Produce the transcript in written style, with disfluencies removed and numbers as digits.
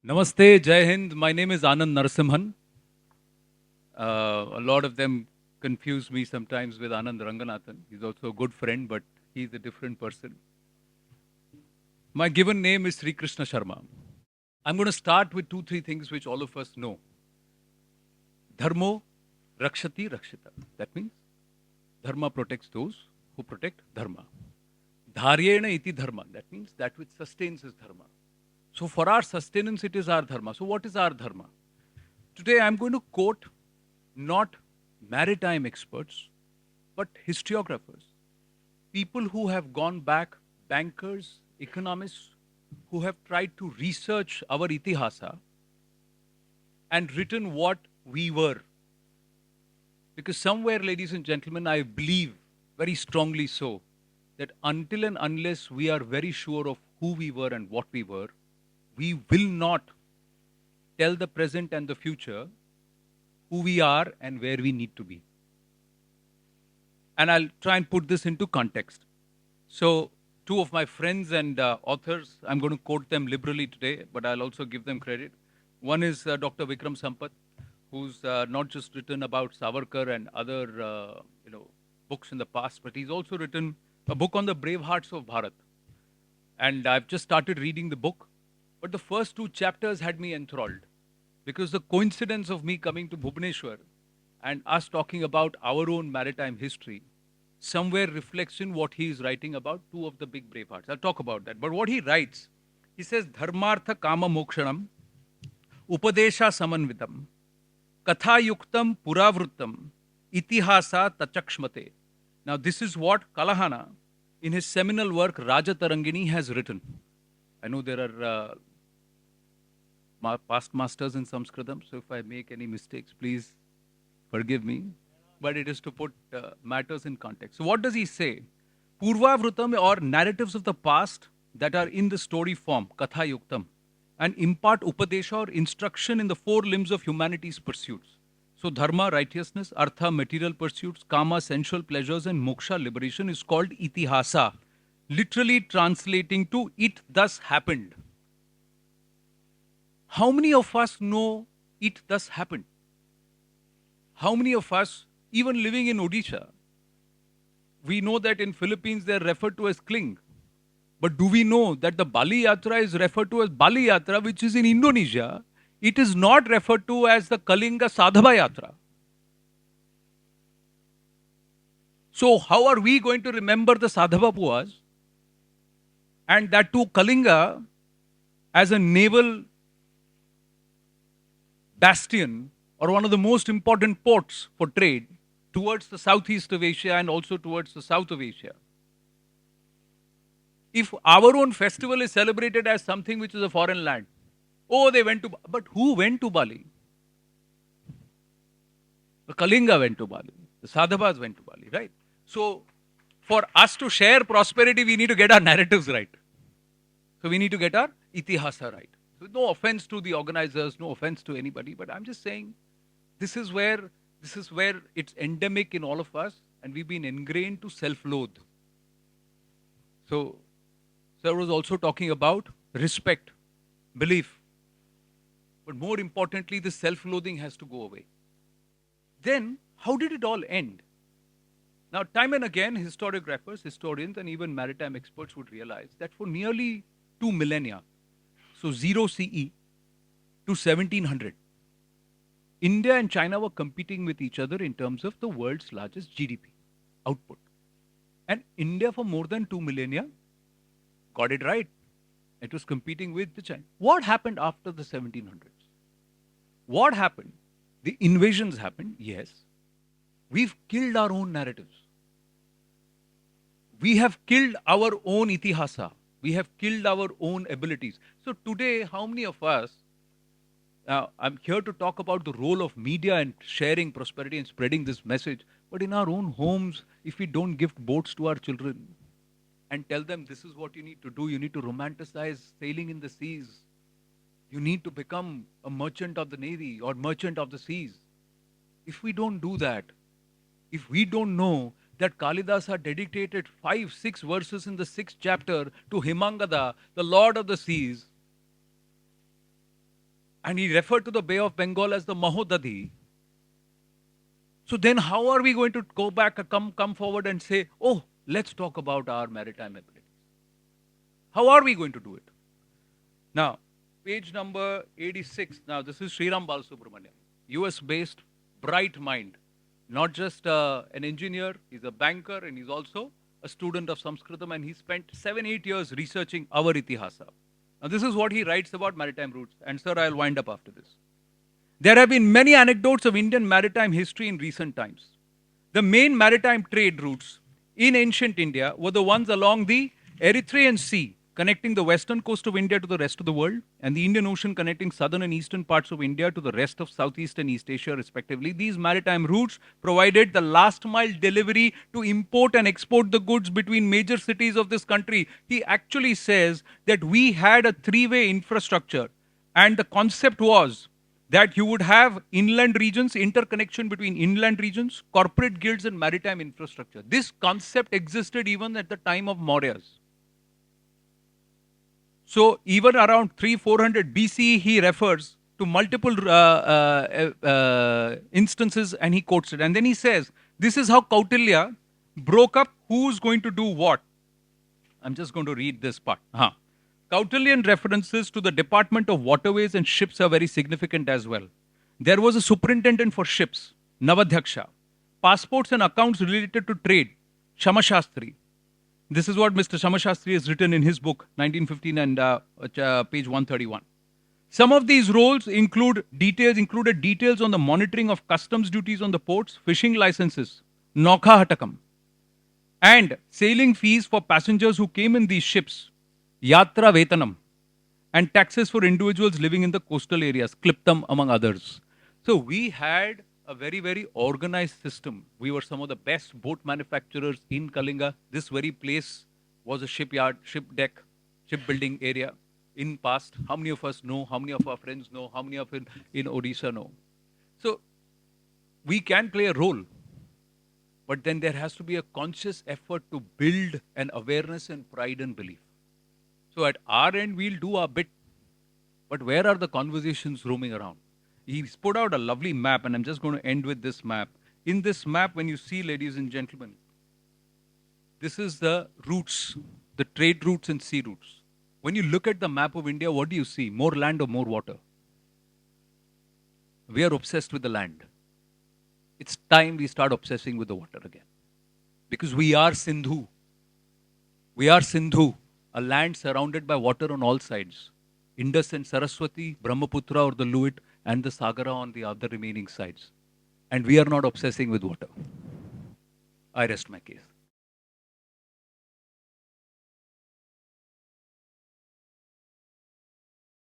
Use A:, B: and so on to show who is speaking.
A: Namaste, Jai Hind. My name is Anand Narasimhan. A lot of them confuse me sometimes with Anand Ranganathan. He's also a good friend, but he's a different person. My given name is Sri Krishna Sharma. I'm going to start with two, three things which all of us know. Dharmo Rakshati Rakshita. That means Dharma protects those who protect Dharma. Dharyena iti Dharma. That means that which sustains is Dharma. So for our sustenance, it is our Dharma. So what is our Dharma? Today I'm going to quote not maritime experts, but historiographers, people who have gone back, bankers, economists, who have tried to research our itihasa and written what we were. Because somewhere, ladies and gentlemen, I believe very strongly so that until and unless we are very sure of who we were and what we were, we will not tell the present and the future who we are and where we need to be. And I'll try and put this into context. So, two of my friends and authors, I'm going to quote them liberally today, but I'll also give them credit. One is Dr. Vikram Sampath, who's not just written about Savarkar and other books in the past, but he's also written a book on the brave hearts of Bharat. And I've just started reading the book, but the first two chapters had me enthralled because the coincidence of me coming to Bhubaneswar and us talking about our own maritime history somewhere reflects in what he is writing about two of the big bravehearts. I'll talk about that. But what he writes, he says, Dharmartha Kama Mokshanam, Upadesha Samanvitam, Katha Yuktam Puravrutam, Itihasa Tachakshmate. Now, this is what Kalahana, in his seminal work Rajatarangini, has written. I know there are past masters in Sanskritam, so if I make any mistakes, please forgive me. But it is to put matters in context. So, what does he say? Purvavrutam, or narratives of the past that are in the story form, Katha Yuktam, and impart Upadesha or instruction in the four limbs of humanity's pursuits. So, Dharma, righteousness, Artha, material pursuits, Kama, sensual pleasures, and Moksha, liberation, is called Itihasa, literally translating to it thus happened. How many of us know it thus happened? How many of us, even living in Odisha, we know that in Philippines they are referred to as Kling. But do we know that the Bali Yatra is referred to as Bali Yatra, which is in Indonesia? It is not referred to as the Kalinga Sadhava Yatra. So how are we going to remember the Sadhava Puas? And that too Kalinga as a naval bastion or one of the most important ports for trade towards the southeast of Asia and also towards the south of Asia. If our own festival is celebrated as something which is a foreign land, oh, they went to, but who went to Bali? The Kalinga went to Bali. The Sadhavas went to Bali, right? So, for us to share prosperity, we need to get our narratives right. So, we need to get our itihasa right. So, no offense to the organizers, no offense to anybody, but I'm just saying this is where it's endemic in all of us, and we've been ingrained to self-loathe. So, Sir was also talking about respect, belief, but more importantly, the self-loathing has to go away. Then, how did it all end? Now, time and again, historiographers, historians, and even maritime experts would realize that for nearly 2 millennia, so 0 CE to 1700, India and China were competing with each other in terms of the world's largest GDP output. And India, for more than 2 millennia, got it right. It was competing with the China. What happened after the 1700s? What happened? The invasions happened, yes. We've killed our own narratives. We have killed our own itihasa. We have killed our own abilities. So today, how many of us, I'm here to talk about the role of media and sharing prosperity and spreading this message, but in our own homes, if we don't gift boats to our children and tell them this is what you need to do, you need to romanticize sailing in the seas, you need to become a merchant of the navy or merchant of the seas. If we don't do that, if we don't know that Kalidasa dedicated 5-6 verses in the 6th chapter to Himangada, the Lord of the Seas, And he referred to the Bay of Bengal as the Mahodadi. So then how are we going to go back, come forward and say, oh, let's talk about our maritime abilities? How are we going to do it? Now, page number 86. Now, this is Sriram Balasubramanian, US-based, bright mind. Not just an engineer, he's a banker and he's also a student of Sanskritam, and he spent 7-8 years researching our Itihasa. Now, this is what he writes about maritime routes. And sir, I'll wind up after this. There have been many anecdotes of Indian maritime history in recent times. The main maritime trade routes in ancient India were the ones along the Erythraean Sea, connecting the western coast of India to the rest of the world, and the Indian Ocean connecting southern and eastern parts of India to the rest of Southeast and East Asia, respectively. These maritime routes provided the last mile delivery to import and export the goods between major cities of this country. He actually says that we had a three-way infrastructure, and the concept was that you would have inland regions, interconnection between inland regions, corporate guilds, and maritime infrastructure. This concept existed even at the time of Mauryas. So even around 300-400 BCE, he refers to multiple instances and he quotes it. And then he says, this is how Kautilya broke up who's going to do what. I'm just going to read this part. Kautilyan references to the Department of Waterways and Ships are very significant as well. There was a superintendent for ships, Navadhyaksha. Passports and accounts related to trade, Shamashastri. This is what Mr. Shamashastri has written in his book, 1915 and page 131. Some of these roles included details on the monitoring of customs duties on the ports, fishing licenses, Nokha Hatakam, and sailing fees for passengers who came in these ships, Yatra Vetanam, and taxes for individuals living in the coastal areas, Kliptam, among others. So we had a very, very organized system. We were some of the best boat manufacturers in Kalinga. This very place was a shipyard, ship deck, shipbuilding area in past. How many of us know? How many of our friends know? How many of in Odisha know? So we can play a role, but then there has to be a conscious effort to build an awareness and pride and belief. So at our end, we'll do our bit, but where are the conversations roaming around? He's put out a lovely map, and I'm just going to end with this map. In this map, when you see, ladies and gentlemen, this is the routes, the trade routes and sea routes. When you look at the map of India, what do you see? More land or more water? We are obsessed with the land. It's time we start obsessing with the water again. Because we are Sindhu. We are Sindhu, a land surrounded by water on all sides. Indus and Saraswati, Brahmaputra or the Luit, and the Sagara on the other remaining sides. And we are not obsessing with water. I rest my case.